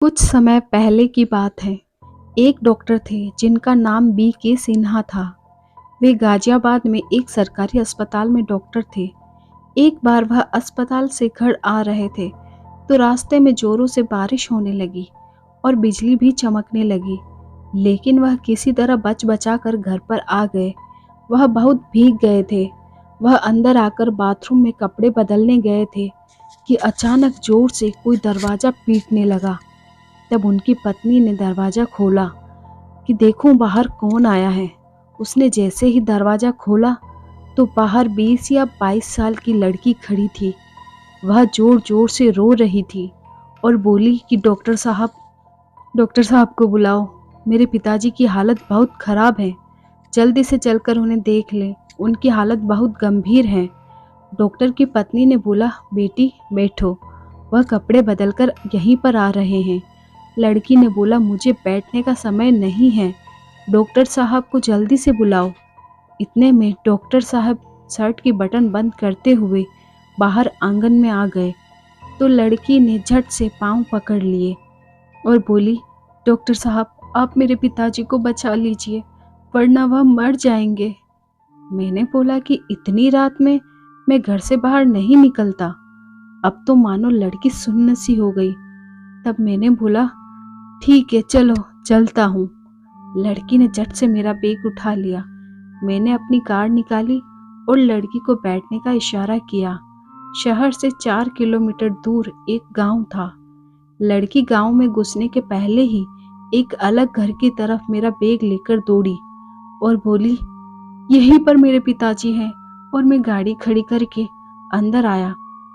कुछ समय पहले की बात है। एक डॉक्टर थे जिनका नाम B.K. सिन्हा था। वे गाजियाबाद में एक सरकारी अस्पताल में डॉक्टर थे। एक बार वह अस्पताल से घर आ रहे थे तो रास्ते में जोरों से बारिश होने लगी और बिजली भी चमकने लगी, लेकिन वह किसी तरह बच बचा कर घर पर आ गए। वह बहुत भीग गए थे। वह अंदर आकर बाथरूम में कपड़े बदलने गए थे कि अचानक जोर से कोई दरवाज़ा पीटने लगा। तब उनकी पत्नी ने दरवाज़ा खोला कि देखूं बाहर कौन आया है। उसने जैसे ही दरवाज़ा खोला तो बाहर 20 या 22 साल की लड़की खड़ी थी। वह जोर जोर से रो रही थी और बोली कि डॉक्टर साहब को बुलाओ, मेरे पिताजी की हालत बहुत ख़राब है, जल्दी से चलकर उन्हें देख लें, उनकी हालत बहुत गंभीर है। डॉक्टर की पत्नी ने बोला, बेटी बैठो, वह कपड़े बदलकर यहीं पर आ रहे हैं। लड़की ने बोला, मुझे बैठने का समय नहीं है, डॉक्टर साहब को जल्दी से बुलाओ। इतने में डॉक्टर साहब शर्ट की बटन बंद करते हुए बाहर आंगन में आ गए तो लड़की ने झट से पांव पकड़ लिए और बोली, डॉक्टर साहब आप मेरे पिताजी को बचा लीजिए वरना वह मर जाएंगे। मैंने बोला कि इतनी रात में मैं घर से बाहर नहीं निकलता। अब तो मानो लड़की सुन्न सी हो गई। तब मैंने बोला, ठीक है चलो चलता हूँ। लड़की ने झट से मेरा बैग उठा लिया। मैंने अपनी कार निकाली और लड़की को बैठने का इशारा किया। शहर से 4 किलोमीटर दूर एक गांव था। लड़की गांव में घुसने के पहले ही एक अलग घर की तरफ मेरा बैग लेकर दौड़ी और बोली, यहीं पर मेरे पिताजी हैं। और मैं गाड़ी खड़ी करके अंदर आया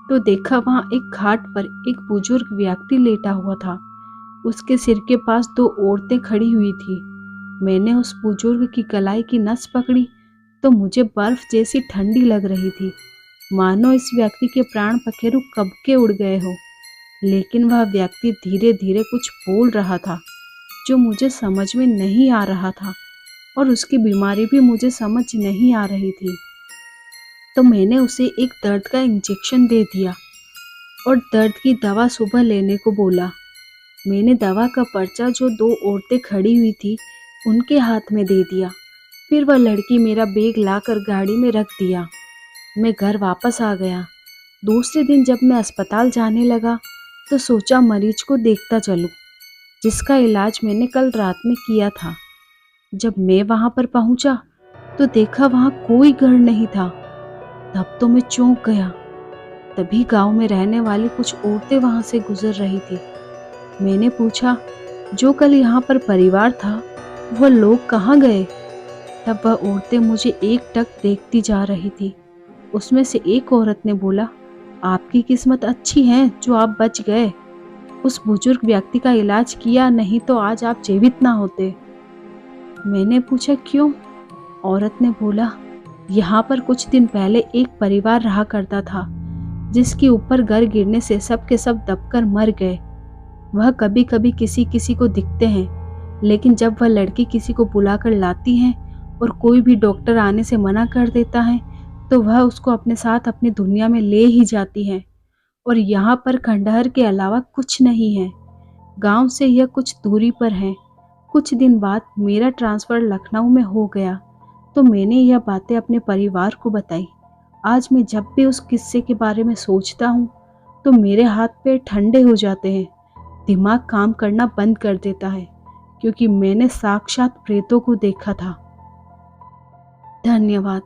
तो देखा वहां एक घाट पर एक बुजुर्ग व्यक्ति लेटा हुआ था। उसके सिर के पास 2 औरतें खड़ी हुई थी। मैंने उस बुजुर्ग की कलाई की नस पकड़ी तो मुझे बर्फ जैसी ठंडी लग रही थी, मानो इस व्यक्ति के प्राण पखेरु कब के उड़ गए हो। लेकिन वह व्यक्ति धीरे धीरे कुछ बोल रहा था जो मुझे समझ में नहीं आ रहा था और उसकी बीमारी भी मुझे समझ नहीं आ रही थी। तो मैंने उसे एक दर्द का इंजेक्शन दे दिया और दर्द की दवा सुबह लेने को बोला। मैंने दवा का पर्चा जो 2 औरतें खड़ी हुई थी उनके हाथ में दे दिया। फिर वह लड़की मेरा बैग लाकर गाड़ी में रख दिया। मैं घर वापस आ गया। दूसरे दिन जब मैं अस्पताल जाने लगा तो सोचा मरीज को देखता चलूं, जिसका इलाज मैंने कल रात में किया था। जब मैं वहां पर पहुंचा तो देखा वहां कोई घर नहीं था। तब तो मैं चौंक गया। तभी गांव में रहने वाली कुछ औरतें वहां से गुजर रही थी। मैंने पूछा, जो कल यहाँ पर परिवार था वह लोग कहाँ गए? तब वह औरतें मुझे एकटक देखती जा रही थी। उसमें से एक औरत ने बोला, आपकी किस्मत अच्छी है जो आप बच गए। उस बुजुर्ग व्यक्ति का इलाज किया, नहीं तो आज आप जीवित ना होते। मैंने पूछा, क्यों? औरत ने बोला, यहाँ पर कुछ दिन पहले एक परिवार रहा करता था जिसके ऊपर घर गिरने से सब के सब दबकर मर गए। वह कभी कभी किसी किसी को दिखते हैं, लेकिन जब वह लड़की किसी को बुलाकर लाती है और कोई भी डॉक्टर आने से मना कर देता है तो वह उसको अपने साथ अपनी दुनिया में ले ही जाती है। और यहाँ पर खंडहर के अलावा कुछ नहीं है। गांव से यह कुछ दूरी पर है। कुछ दिन बाद मेरा ट्रांसफ़र लखनऊ में हो गया तो मैंने यह बातें अपने परिवार को बताई। आज मैं जब भी उस किस्से के बारे में सोचता हूँ तो मेरे हाथ पैर ठंडे हो जाते हैं, दिमाग काम करना बंद कर देता है, क्योंकि मैंने साक्षात प्रेतों को देखा था। धन्यवाद।